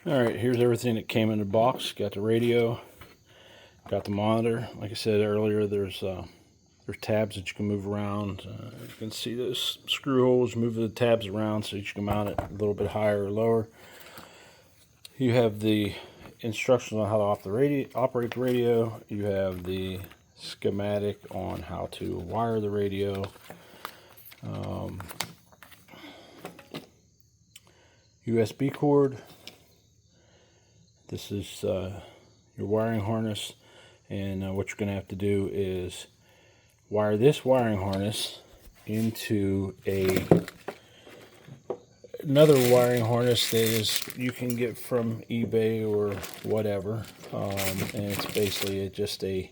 Alright, here's everything that came in the box. Got the radio, got the monitor. Like I said earlier, there's tabs that you can move around. You can see those screw holes, move the tabs around so you can mount it a little bit higher or lower. You have the instructions on how to operate the radio. You have the schematic on how to wire the radio. USB cord. This is your wiring harness, and what you're going to have to do is wire this wiring harness into another wiring harness that is you can get from eBay or whatever, and it's basically just a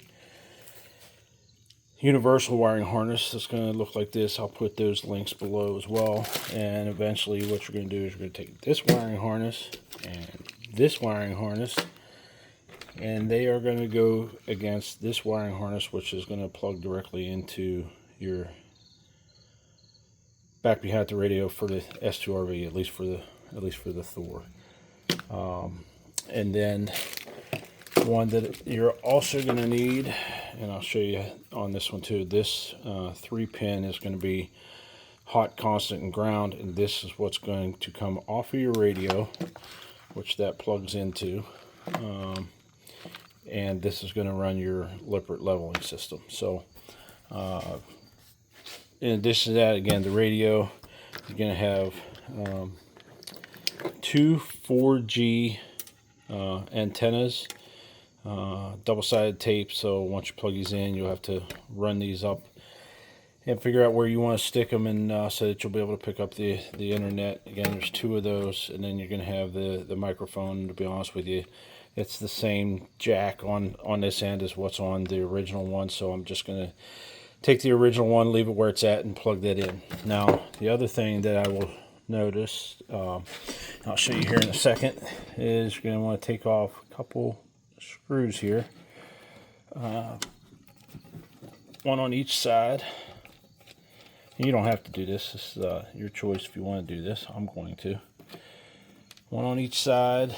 universal wiring harness that's going to look like this. I'll put those links below as well. And eventually what you're going to do is you're going to take this wiring harness and this wiring harness, and they are going to go against this wiring harness, which is going to plug directly into your back behind the radio for the S2RV, at least for the Thor. And then one that you're also going to need, and I'll show you on this one too, this 3-pin is going to be hot, constant, and ground, and this is what's going to come off of your radio, which that plugs into, and this is going to run your Lippert leveling system. So in addition to that, again, the radio, you're going to have two 4G antennas, double-sided tape, so once you plug these in, you'll have to run these up and figure out where you want to stick them, and so that you'll be able to pick up the internet. Again, there's two of those, and then you're going to have the microphone. To be honest with you, it's the same jack on this end as what's on the original one, so I'm just going to take the original one, leave it where it's at, and plug that in. Now, the other thing that I will notice, I'll show you here in a second, is you're going to want to take off a couple screws here, one on each side. You don't have to do this. This is your choice if you want to do this. I'm going to. One on each side.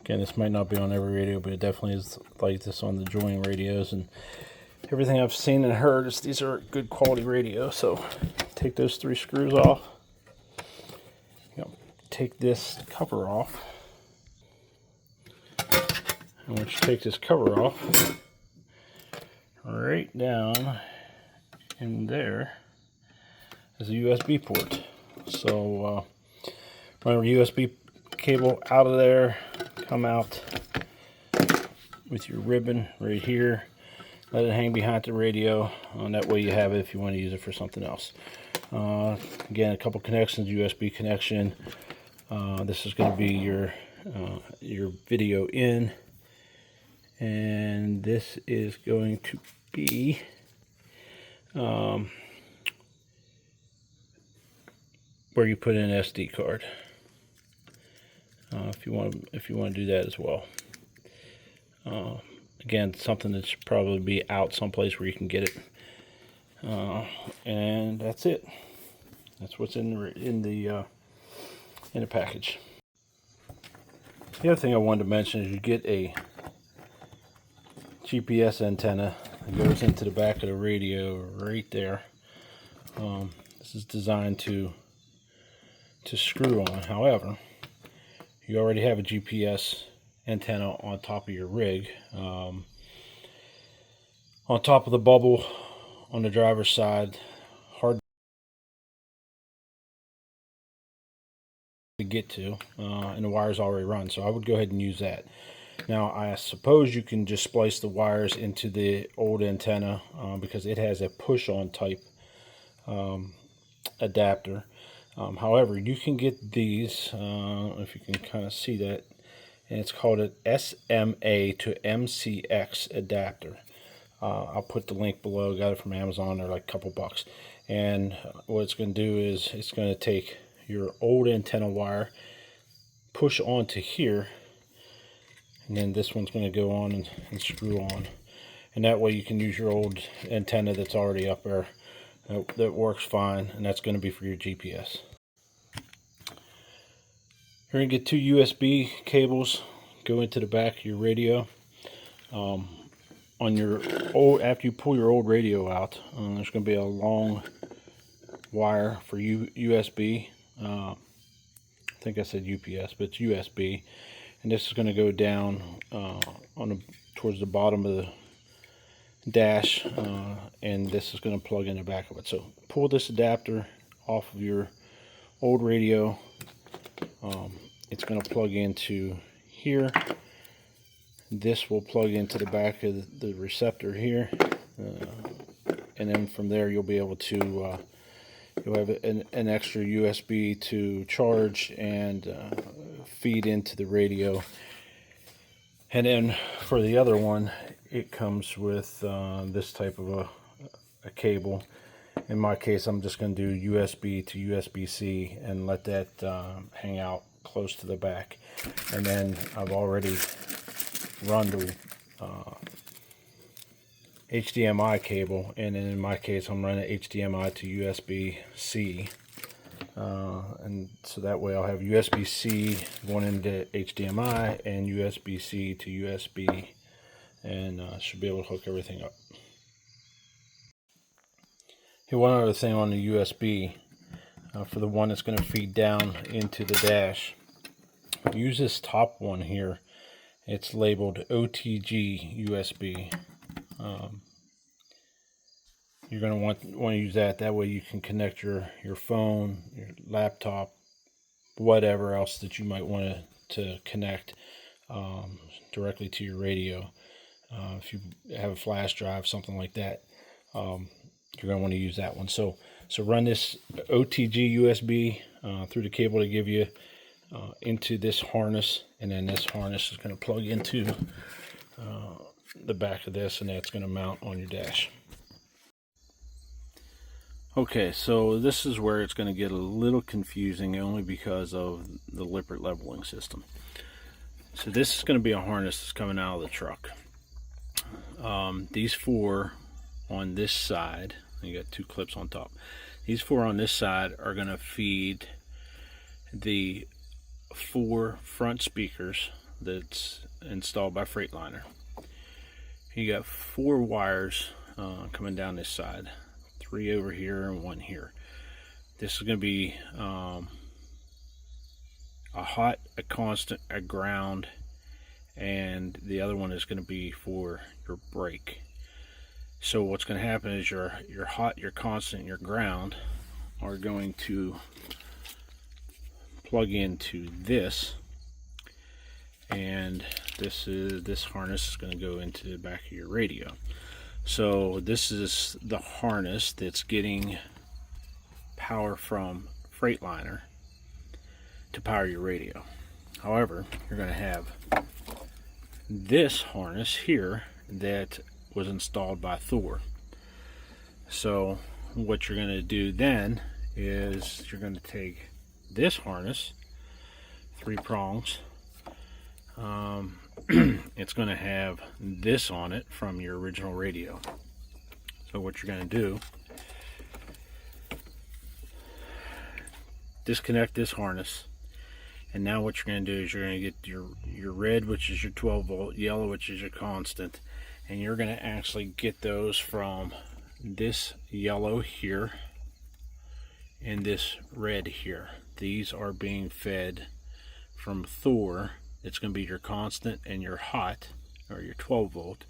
Again, this might not be on every radio, but it definitely is like this on the joint radios, and everything I've seen and heard is these are good quality radios. So take those 3 screws off. Take this cover off, and once you take this cover off, right down in there is a USB port. So run a USB cable out of there, come out with your ribbon right here, let it hang behind the radio, and that way you have it if you want to use it for something else. Again, a couple connections, USB connection. This is going to be your video in, and this is going to be where you put in an SD card. If you want to do that as well. Again, something that should probably be out someplace where you can get it. And that's it. That's what's in the package. The other thing I wanted to mention is you get a GPS antenna that goes into the back of the radio right there. This is designed to screw on. However, you already have a GPS antenna on top of your rig, on top of the bubble on the driver's side. Hard to get to, and the wires already run, so I would go ahead and use that. Now, I suppose you can just splice the wires into the old antenna, because it has a push-on type adapter. However, you can get these, if you can kind of see that, and it's called an SMA to MCX adapter. I'll put the link below. Got it from Amazon. They're like a couple bucks. And what it's going to do is it's going to take your old antenna wire, push onto here, and then this one's going to go on and screw on. And that way you can use your old antenna that's already up there. That works fine, and that's going to be for your GPS. You're going to get two USB cables, go into the back of your radio. On your old, after you pull your old radio out, there's going to be a long wire for USB. I think I said UPS, but it's USB, and this is going to go down towards the bottom of the dash, and this is going to plug in the back of it. So pull this adapter off of your old radio. It's going to plug into here. This will plug into the back of the receptor here, and then from there you'll be able to you'll have an extra USB to charge and feed into the radio. And then for the other one, it comes with this type of a cable. In my case, I'm just going to do USB to USB-C and let that hang out close to the back. And then I've already run the HDMI cable, and then in my case I'm running HDMI to USB-C, and so that way I'll have USB-C going into HDMI and USB-C to USB, and should be able to hook everything up. Hey, one other thing on the USB, for the one that's going to feed down into the dash, use this top one here. It's labeled OTG USB. You're going to want to use that. That way you can connect your phone, your laptop, whatever else that you might want to connect directly to your radio. If you have a flash drive, something like that, you're going to want to use that one. So run this OTG USB through the cable they give you into this harness, and then this harness is going to plug into the back of this, and that's going to mount on your dash. Okay, so this is where it's going to get a little confusing, only because of the Lippert leveling system. So this is going to be a harness that's coming out of the truck. These four on this side, you got two clips on top. These four on this side are going to feed the 4 front speakers that's installed by Freightliner. You got 4 wires coming down this side, 3 over here and 1 here. This is going to be a hot, a constant, a ground, and the other one is going to be for your brake. So what's going to happen is your hot, your constant, and your ground are going to plug into this, and this harness is going to go into the back of your radio. So this is the harness that's getting power from Freightliner to power your radio. However, you're going to have this harness here that was installed by Thor. So what you're going to do then is you're going to take this harness, 3 prongs. It's going to have this on it from your original radio. So what you're going to do, disconnect this harness, and now what you're going to do is you're going to get your red, which is your 12 volt, yellow, which is your constant, and you're going to actually get those from this yellow here and this red here. These are being fed from Thor. It's going to be your constant and your hot, or your 12 volt,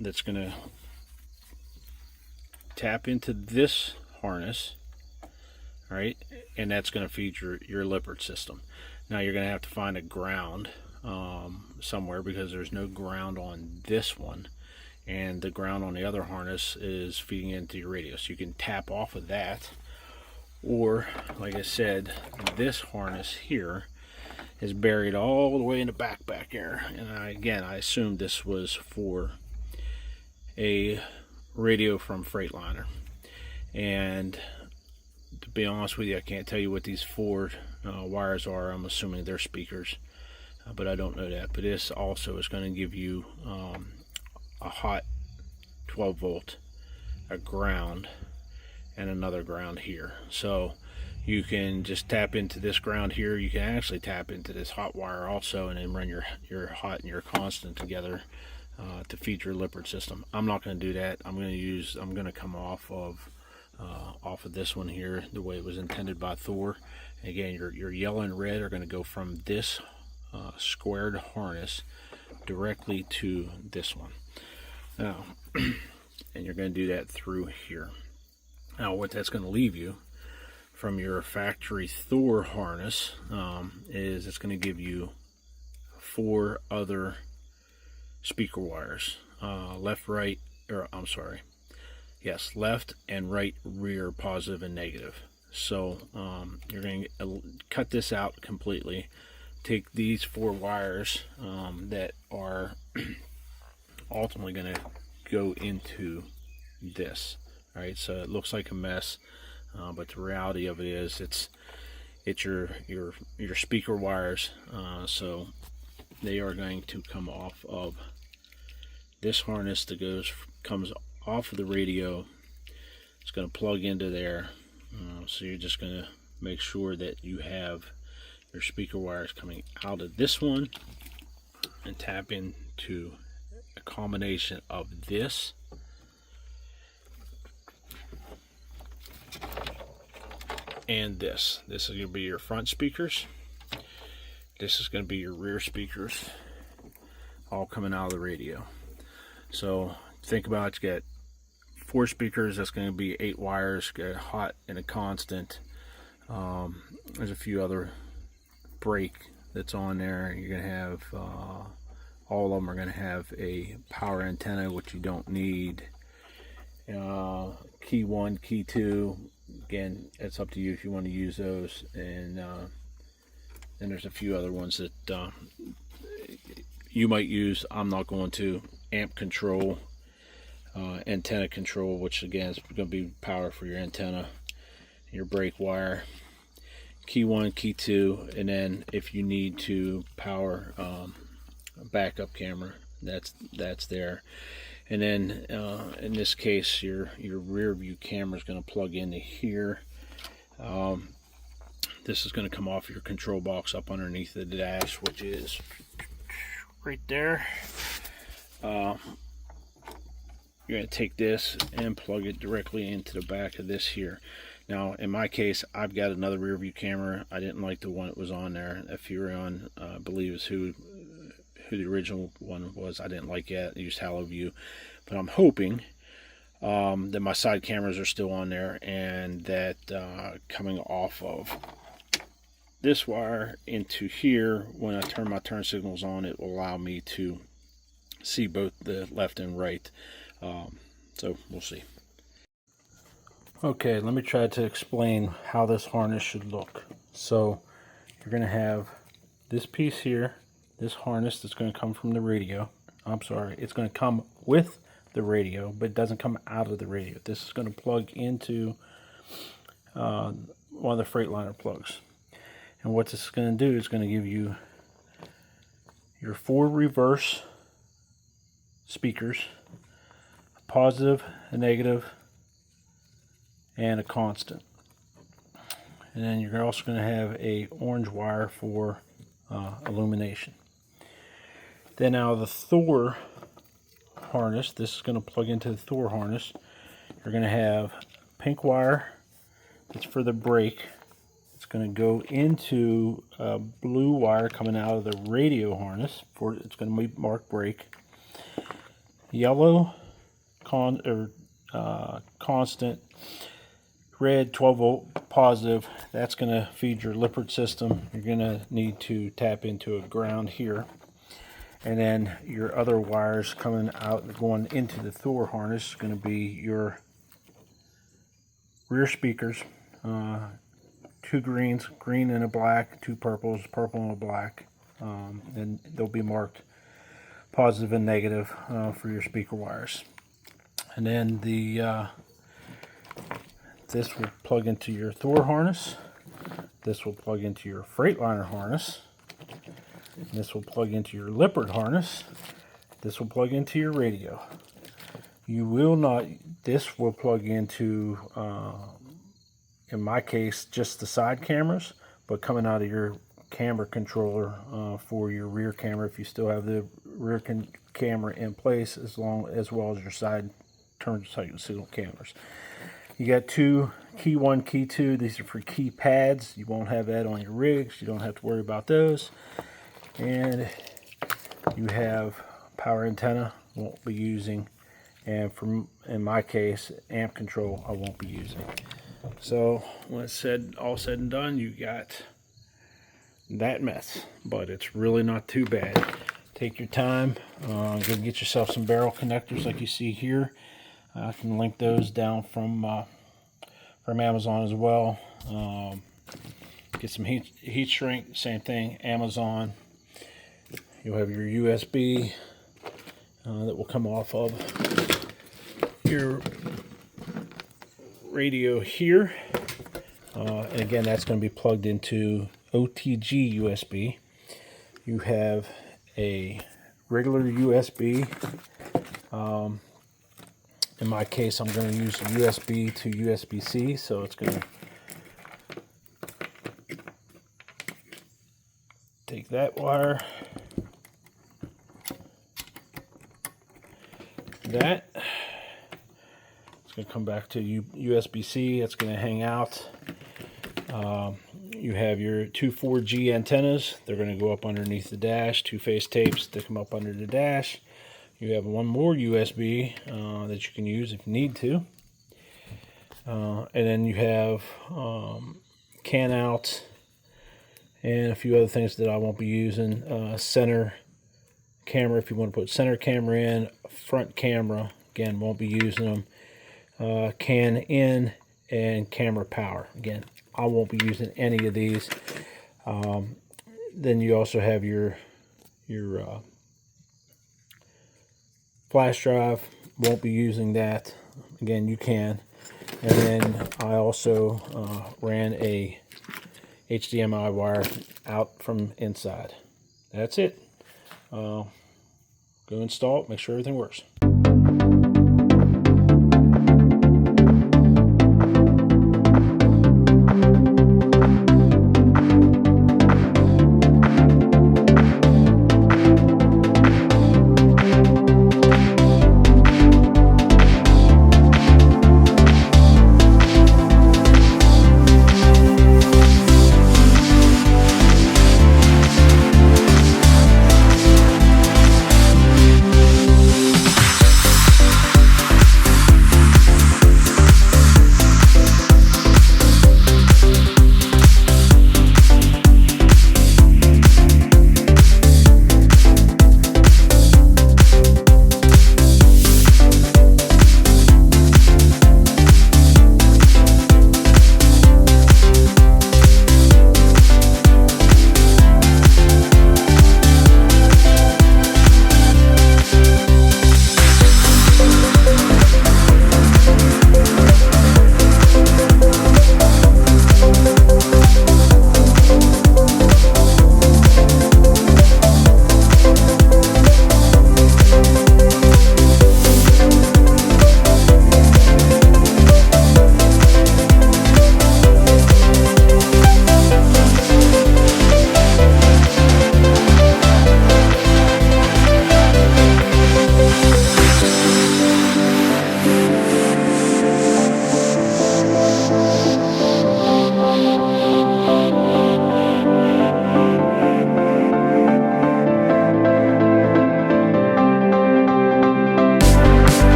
that's going to tap into this harness, right? And that's going to feed your Lippert system. Now you're going to have to find a ground somewhere, because there's no ground on this one, and the ground on the other harness is feeding into your radio. So you can tap off of that, or like I said, this harness here is buried all the way in the back here. And I assumed this was for a radio from Freightliner. And to be honest with you, I can't tell you what these four wires are. I'm assuming they're speakers, but I don't know that. But this also is going to give you a hot 12 volt, a ground, and another ground here. So you can just tap into this ground here. You can actually tap into this hot wire also, and then run your hot and your constant together to feed your Lippert system. I'm not going to do that. I'm going to come off of this one here the way it was intended by Thor. Again, your yellow and red are going to go from this squared harness directly to this one. Now, and you're going to do that through here. Now, what that's going to leave you from your factory Thor harness is it's going to give you four other speaker wires, left, right, or I'm sorry, yes, left and right rear, positive and negative. So you're going to cut this out completely. Take these four wires that are ultimately going to go into this. All right, so it looks like a mess, but the reality of it is it's your speaker wires. So they are going to come off of this harness that comes off of the radio. It's going to plug into there. So you're just going to make sure that you have your speaker wires coming out of this one and tap into a combination of this and this. This is going to be your front speakers. This is going to be your rear speakers, all coming out of the radio. So think about it. You got four speakers. That's going to be 8 wires. Got a hot and a constant. There's a few other brake that's on there. You're going to have all of them are going to have a power antenna, which you don't need. Key 1, key 2. Again, it's up to you if you want to use those. And then there's a few other ones that you might use. I'm not going to. Amp control, antenna control, which again is going to be power for your antenna, your brake wire, key 1, key 2, and then if you need to power a backup camera, that's there. And then in this case, your rear view camera is going to plug into here. This is going to come off your control box up underneath the dash, which is right there. You're going to take this and plug it directly into the back of this here. Now, in my case, I've got another rear view camera. I didn't like the one that was on there. Furion, I believe, is who the original one was. I didn't like it. I used HaloView. But I'm hoping that my side cameras are still on there, and that coming off of this wire into here, when I turn my turn signals on, it will allow me to see both the left and right. So we'll see. Okay, let me try to explain how this harness should look. So you're going to have this piece here, this harness that's going to come from the radio. I'm sorry, it's going to come with the radio, but it doesn't come out of the radio. This is going to plug into one of the Freightliner plugs. And what this is going to do is going to give you your 4 reverse speakers, a positive, a negative, and a constant. And then you're also going to have a orange wire for illumination. Then out of the Thor harness, this is going to plug into the Thor harness. You're going to have pink wire that's for the brake. It's going to go into a blue wire coming out of the radio harness. It's going to be marked brake. Yellow constant, red 12 volt positive. That's going to feed your Lippert system. You're going to need to tap into a ground here. And then your other wires coming out and going into the Thor harness is going to be your rear speakers. 2 greens, green and a black, 2 purples, purple and a black. And they'll be marked positive and negative for your speaker wires. And then this will plug into your Thor harness. This will plug into your Freightliner harness. This will plug into your Lippert harness. This will plug into your radio. You will not, this will plug into, in my case, just the side cameras, but coming out of your camera controller for your rear camera, if you still have the rear camera in place, as well as your side turn signal cameras. You got two, key 1, key 2. These are for key pads. You won't have that on your rigs. You don't have to worry about those. And you have power antenna, won't be using. And in my case, amp control, I won't be using. So when it's all said and done, you got that mess, but it's really not too bad. Take your time, go get yourself some barrel connectors like you see here. I can link those down from Amazon as well. Get some heat shrink, same thing, Amazon. You'll have your USB that will come off of your radio here. And again, that's going to be plugged into OTG USB. You have a regular USB. In my case, I'm going to use USB to USB-C, so it's going to take that wire, that, it's going to come back to USB-C, it's going to hang out. You have your two 4G antennas, they're going to go up underneath the dash, two face tapes that come up under the dash. You have one more USB that you can use if you need to. And then you have can out and a few other things that I won't be using. Center camera, if you want to put center camera in. Front camera, again, won't be using them. Can in and camera power. Again, I won't be using any of these. Then you also have your flash drive, won't be using that. Again, you can. And then I also ran a HDMI wire out from inside. That's it. Go install it, make sure everything works.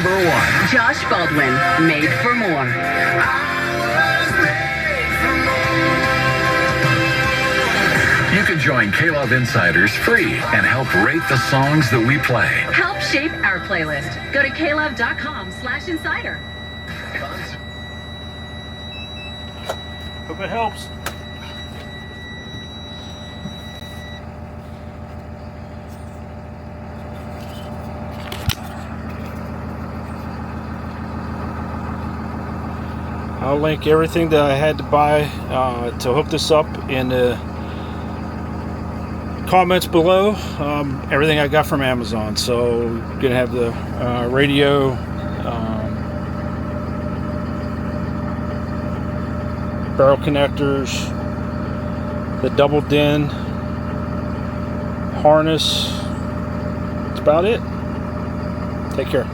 #1. Josh Baldwin, Made for More. You can join K-Love Insiders free and help rate the songs that we play. Help shape our playlist. Go to klove.com/insider. Hope it helps. I'll link everything that I had to buy to hook this up in the comments below. Everything I got from Amazon. So you're gonna have the radio, barrel connectors, the double din harness. That's about it. Take care.